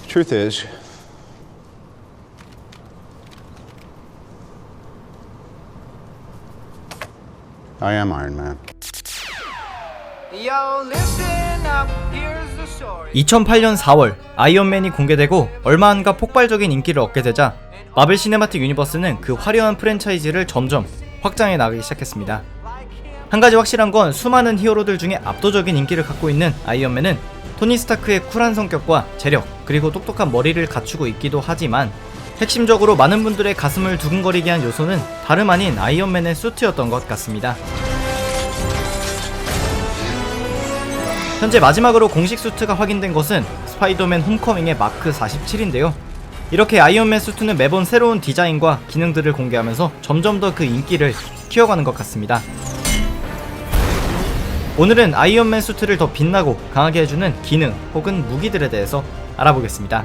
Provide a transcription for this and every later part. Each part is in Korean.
Truth is, I am Iron Man. 2008년 4월 아이언맨이 공개되고 얼마 안가 폭발적인 인기를 얻게 되자 마블 시네마틱 유니버스는 그 화려한 프랜차이즈를 점점 확장해 나가기 시작했습니다. 한 가지 확실한 건 수많은 히어로들 중에 압도적인 인기를 갖고 있는 아이언맨은 토니 스타크의 쿨한 성격과 재력 그리고 똑똑한 머리를 갖추고 있기도 하지만 핵심적으로 많은 분들의 가슴을 두근거리게 한 요소는 다름 아닌 아이언맨의 수트였던 것 같습니다. 현재 마지막으로 공식 수트가 확인된 것은 스파이더맨 홈커밍의 마크 47인데요. 이렇게 아이언맨 수트는 매번 새로운 디자인과 기능들을 공개하면서 점점 더 그 인기를 키워가는 것 같습니다. 오늘은 아이언맨 수트를 더 빛나고 강하게 해주는 기능 혹은 무기들에 대해서 알아보겠습니다.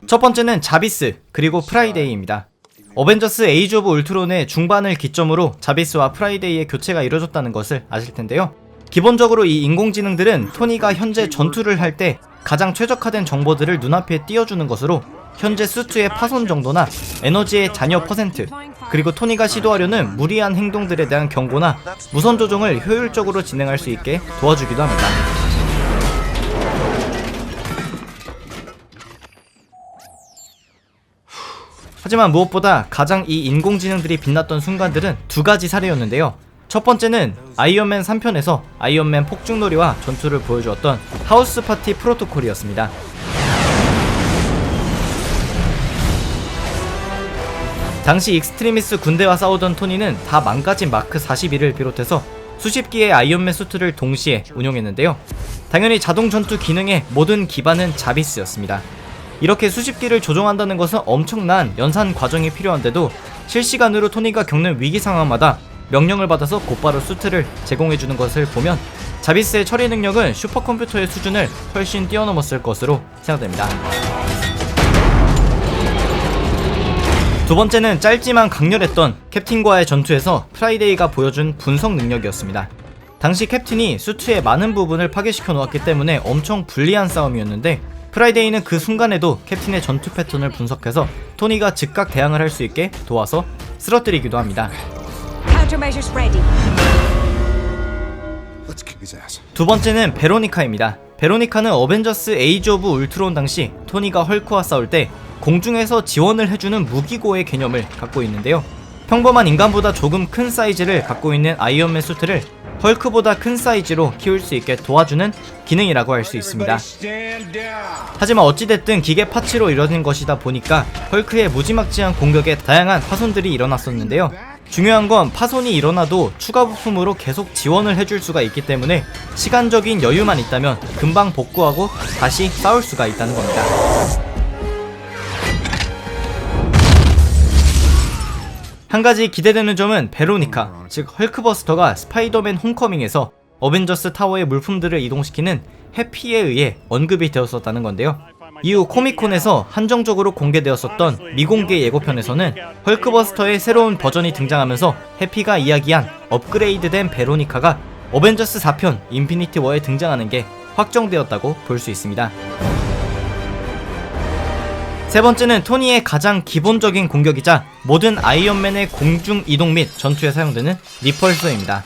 첫 번째는 자비스 그리고 프라이데이입니다. 어벤져스 에이지 오브 울트론의 중반을 기점으로 자비스와 프라이데이의 교체가 이루어졌다는 것을 아실 텐데요. 기본적으로 이 인공지능들은 토니가 현재 전투를 할 때 가장 최적화된 정보들을 눈앞에 띄워주는 것으로 현재 수트의 파손 정도나 에너지의 잔여 퍼센트 그리고 토니가 시도하려는 무리한 행동들에 대한 경고나 무선 조종을 효율적으로 진행할 수 있게 도와주기도 합니다. 하지만 무엇보다 가장 이 인공지능들이 빛났던 순간들은 두 가지 사례였는데요. 첫 번째는 아이언맨 3편에서 아이언맨 폭죽놀이와 전투를 보여주었던 하우스 파티 프로토콜이었습니다. 당시 익스트리미스 군대와 싸우던 토니는 다 망가진 마크 41을 비롯해서 수십 기의 아이언맨 수트를 동시에 운용했는데요. 당연히 자동 전투 기능의 모든 기반은 자비스였습니다. 이렇게 수십 기를 조종한다는 것은 엄청난 연산 과정이 필요한데도 실시간으로 토니가 겪는 위기 상황마다 명령을 받아서 곧바로 수트를 제공해주는 것을 보면 자비스의 처리 능력은 슈퍼컴퓨터의 수준을 훨씬 뛰어넘었을 것으로 생각됩니다. 두 번째는 짧지만 강렬했던 캡틴과의 전투에서 프라이데이가 보여준 분석 능력이었습니다. 당시 캡틴이 수트의 많은 부분을 파괴시켜 놓았기 때문에 엄청 불리한 싸움이었는데 프라이데이는 그 순간에도 캡틴의 전투 패턴을 분석해서 토니가 즉각 대항을 할 수 있게 도와서 쓰러뜨리기도 합니다. 두 번째는 베로니카입니다. 베로니카는 어벤져스 에이지 오브 울트론 당시 토니가 헐크와 싸울 때 공중에서 지원을 해주는 무기고의 개념을 갖고 있는데요. 평범한 인간보다 조금 큰 사이즈를 갖고 있는 아이언맨 수트를 헐크보다 큰 사이즈로 키울 수 있게 도와주는 기능이라고 할 수 있습니다. 하지만 어찌됐든 기계 파츠로 이루어진 것이다 보니까 헐크의 무지막지한 공격에 다양한 파손들이 일어났었는데요. 중요한 건 파손이 일어나도 추가 부품으로 계속 지원을 해줄 수가 있기 때문에 시간적인 여유만 있다면 금방 복구하고 다시 싸울 수가 있다는 겁니다. 한 가지 기대되는 점은 베로니카, 즉 헐크버스터가 스파이더맨 홈커밍에서 어벤져스 타워의 물품들을 이동시키는 해피에 의해 언급이 되었었다는 건데요. 이후 코미콘에서 한정적으로 공개되었었던 미공개 예고편에서는 헐크버스터의 새로운 버전이 등장하면서 해피가 이야기한 업그레이드된 베로니카가 어벤져스 4편 인피니티 워에 등장하는 게 확정되었다고 볼 수 있습니다. 세 번째는 토니의 가장 기본적인 공격이자 모든 아이언맨의 공중 이동 및 전투에 사용되는 리펄서입니다.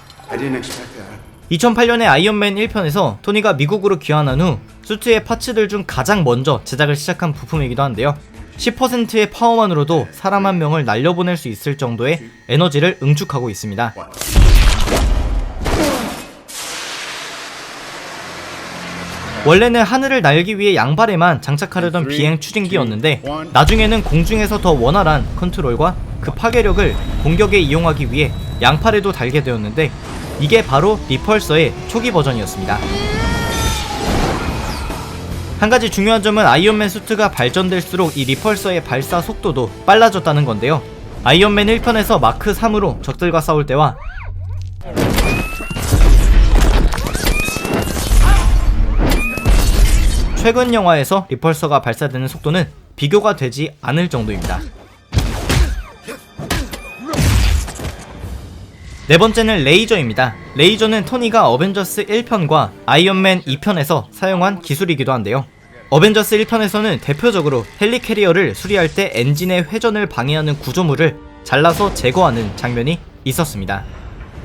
2008년에 아이언맨 1편에서 토니가 미국으로 귀환한 후 수트의 파츠들 중 가장 먼저 제작을 시작한 부품이기도 한데요. 10%의 파워만으로도 사람 한 명을 날려보낼 수 있을 정도의 에너지를 응축하고 있습니다. 원래는 하늘을 날기 위해 양발에만 장착하려던 비행 추진기였는데 나중에는 공중에서 더 원활한 컨트롤과 그 파괴력을 공격에 이용하기 위해 양팔에도 달게 되었는데 이게 바로 리펄서의 초기 버전이었습니다. 한 가지 중요한 점은 아이언맨 수트가 발전될수록 이 리펄서의 발사 속도도 빨라졌다는 건데요. 아이언맨 1편에서 마크 3으로 적들과 싸울 때와 최근 영화에서 리펄서가 발사되는 속도는 비교가 되지 않을 정도입니다. 네 번째는 레이저입니다. 레이저는 토니가 어벤져스 1편과 아이언맨 2편에서 사용한 기술이기도 한데요. 어벤져스 1편에서는 대표적으로 헬리캐리어를 수리할 때 엔진의 회전을 방해하는 구조물을 잘라서 제거하는 장면이 있었습니다.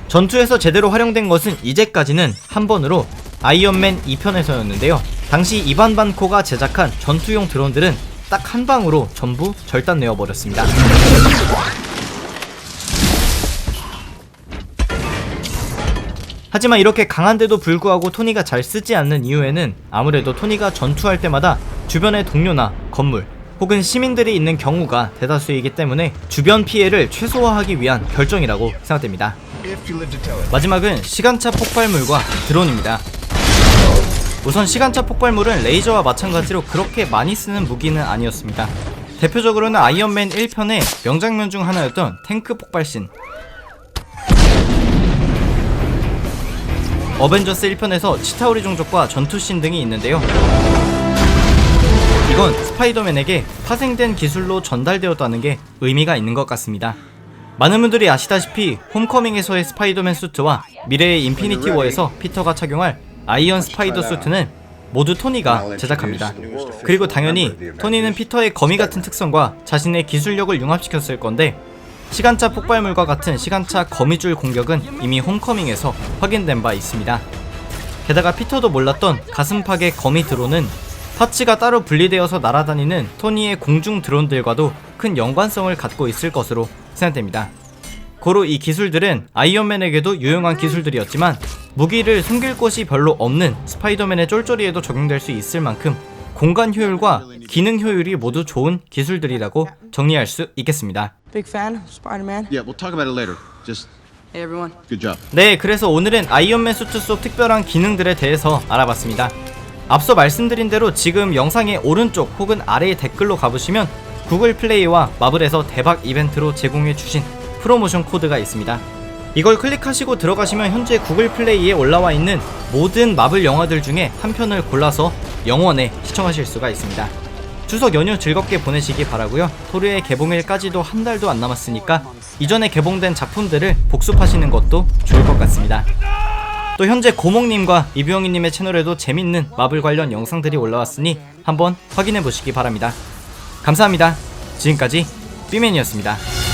전투에서 제대로 활용된 것은 이제까지는 한 번으로 아이언맨 2편에서였는데요. 당시 이반 반코가 제작한 전투용 드론들은 딱 한 방으로 전부 절단내어 버렸습니다. 하지만 이렇게 강한데도 불구하고 토니가 잘 쓰지 않는 이유에는 아무래도 토니가 전투할 때마다 주변의 동료나 건물 혹은 시민들이 있는 경우가 대다수이기 때문에 주변 피해를 최소화하기 위한 결정이라고 생각됩니다. 마지막은 시간차 폭발물과 드론입니다. 우선 시간차 폭발물은 레이저와 마찬가지로 그렇게 많이 쓰는 무기는 아니었습니다. 대표적으로는 아이언맨 1편의 명장면 중 하나였던 탱크 폭발씬, 어벤져스 1편에서 치타우리 종족과 전투씬 등이 있는데요. 이건 스파이더맨에게 파생된 기술로 전달되었다는 게 의미가 있는 것 같습니다. 많은 분들이 아시다시피 홈커밍에서의 스파이더맨 수트와 미래의 인피니티 워에서 피터가 착용할 아이언 스파이더 수트는 모두 토니가 제작합니다. 그리고 당연히 토니는 피터의 거미 같은 특성과 자신의 기술력을 융합시켰을 건데, 시간차 폭발물과 같은 시간차 거미줄 공격은 이미 홈커밍에서 확인된 바 있습니다. 게다가 피터도 몰랐던 가슴팍의 거미 드론은 파츠가 따로 분리되어서 날아다니는 토니의 공중 드론들과도 큰 연관성을 갖고 있을 것으로 생각됩니다. 고로 이 기술들은 아이언맨에게도 유용한 기술들이었지만 무기를 숨길 곳이 별로 없는 스파이더맨의 쫄쫄이에도 적용될 수 있을 만큼 공간 효율과 기능 효율이 모두 좋은 기술들이라고 정리할 수 있겠습니다. Big fan of Spider-Man. Yeah, we'll talk about it later. Just Hey everyone. good job. 네, 그래서 오늘은 아이언맨 수트 속 특별한 기능들에 대해서 알아봤습니다. 앞서 말씀드린 대로 지금 영상의 오른쪽 혹은 아래의 댓글로 가보시면 구글 플레이와 마블에서 대박 이벤트로 제공해주신 프로모션 코드가 있습니다. 이걸 클릭하시고 들어가시면 현재 구글 플레이에 올라와 있는 모든 마블 영화들 중에 한 편을 골라서 영원에 시청하실 수가 있습니다. 추석 연휴 즐겁게 보내시기 바라고요. 토르의 개봉일까지도 한 달도 안 남았으니까 이전에 개봉된 작품들을 복습하시는 것도 좋을 것 같습니다. 또 현재 고목님과 이부영이님의 채널에도 재밌는 마블 관련 영상들이 올라왔으니 한번 확인해 보시기 바랍니다. 감사합니다. 지금까지 삐맨이었습니다.